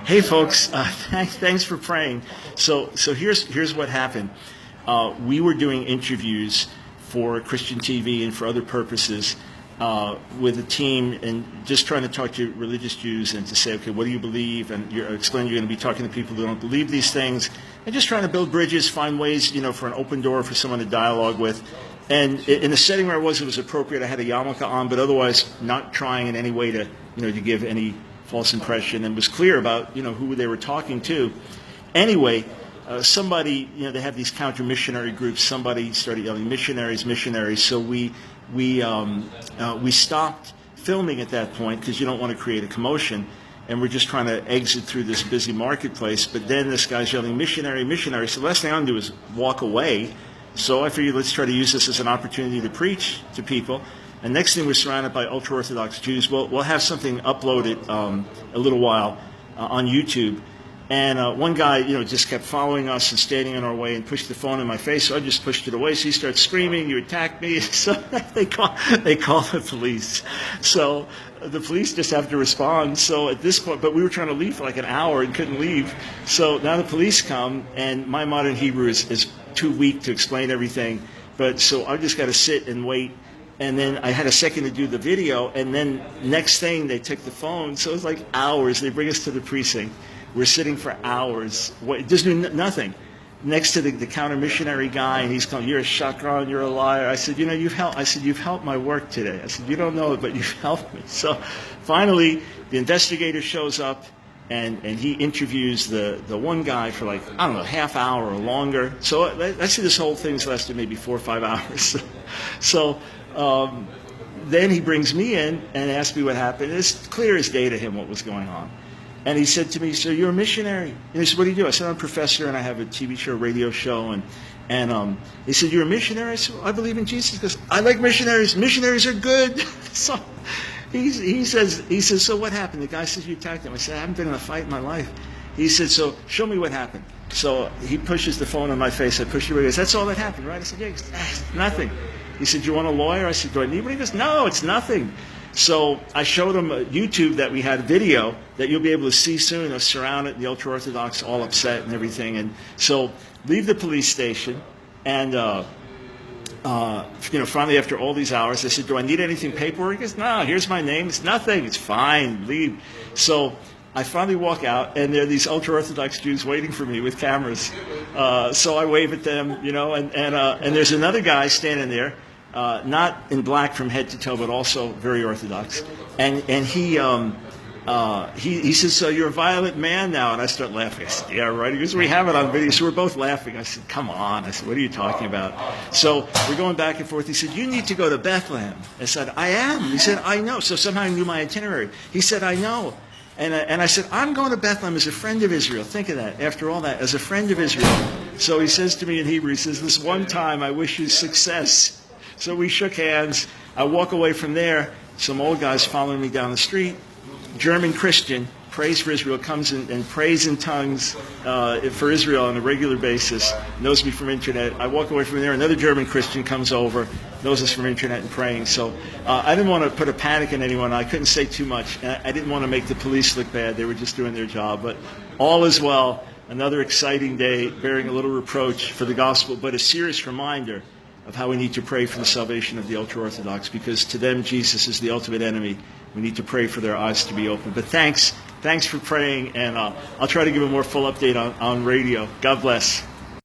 Hey folks, thanks for praying. So here's what happened. We were doing interviews for Christian TV and for other purposes with a team, and just trying to talk to religious Jews and to say, okay, what do you believe? And you're explaining you're going to be talking to people who don't believe these things, and just trying to build bridges, find ways, for an open door for someone to dialogue with. And in the setting where I was, it was appropriate. I had a yarmulke on, but otherwise not trying in any way to, to give any false impression, and was clear about, who they were talking to. Anyway, somebody, they have these counter-missionary groups. Somebody started yelling, missionaries, missionaries. So we stopped filming at that point because you don't want to create a commotion, and we're just trying to exit through this busy marketplace. But then this guy's yelling, missionary, missionary. So the last thing I'm going to do is walk away. So I figured let's try to use this as an opportunity to preach to people. And next thing, we're surrounded by ultra-Orthodox Jews. We'll have something uploaded a little while on YouTube. And one guy, just kept following us and standing in our way and pushed the phone in my face. So I just pushed it away. So he starts screaming, "You attacked me!" So they call the police. So the police just have to respond. So at this point, but we were trying to leave for like an hour and couldn't leave. So now the police come, and my modern Hebrew is too weak to explain everything. But so I just got to sit and wait. And then I had a second to do the video, and then next thing they took the phone. So it was like hours. They bring us to the precinct. We're sitting for hours, just doing nothing, next to the counter-missionary guy, and he's going, "You're a shakran, you're a liar." I said, "You've helped." I said, "You've helped my work today." I said, "You don't know it, but you've helped me." So finally, the investigator shows up, and he interviews the one guy for like, I don't know, half hour or longer. So I see this whole thing's lasted maybe 4 or 5 hours. So then he brings me in and asks me what happened. It's clear as day to him what was going on. And he said to me, "So you're a missionary?" And he said, "What do you do?" I said, "I'm a professor and I have a TV show, radio show." And he said, "You're a missionary?" I said, "Well, I believe in Jesus." He goes, "I like missionaries. Missionaries are good." So he says, "So what happened?" The guy says, "You attacked him." I said, "I haven't been in a fight in my life." He said, "So show me what happened." So he pushes the phone on my face. I push it away. He goes, "That's all that happened, right?" I said, "Yeah." He goes, "Nothing." He said, "You want a lawyer?" I said, "Do I need one?" He goes, "No, it's nothing." So I showed him YouTube that we had video that you'll be able to see soon, us surrounded, the ultra-Orthodox all upset and everything. And so leave the police station, and finally after all these hours, I said, "Do I need anything paperwork?" He goes, "No, here's my name. It's nothing. It's fine. Leave." So I finally walk out, and there are these ultra-Orthodox Jews waiting for me with cameras. So I wave at them, and there's another guy standing there. Not in black from head to toe, but also very Orthodox. And he says, "So you're a violent man now?" And I start laughing. I said, "Yeah, right." He goes, "We have it on video." So we're both laughing. I said, "Come on." I said, "What are you talking about?" So we're going back and forth. He said, "You need to go to Bethlehem." I said, "I am." He said, "I know." So somehow he knew my itinerary. He said, "I know." And I said, "I'm going to Bethlehem as a friend of Israel." Think of that. After all that, as a friend of Israel. So he says to me in Hebrew, he says, "This one time I wish you success." So we shook hands. I walk away from there. Some old guys following me down the street. German Christian, prays for Israel, comes and prays in tongues for Israel on a regular basis, knows me from internet. I walk away from there. Another German Christian comes over, knows us from internet and praying. So I didn't want to put a panic in anyone. I couldn't say too much. I didn't want to make the police look bad. They were just doing their job. But all is well. Another exciting day, bearing a little reproach for the gospel, but a serious reminder of how we need to pray for the salvation of the ultra-Orthodox, because to them Jesus is the ultimate enemy. We need to pray for their eyes to be open. But thanks for praying, and I'll try to give a more full update on radio. God bless.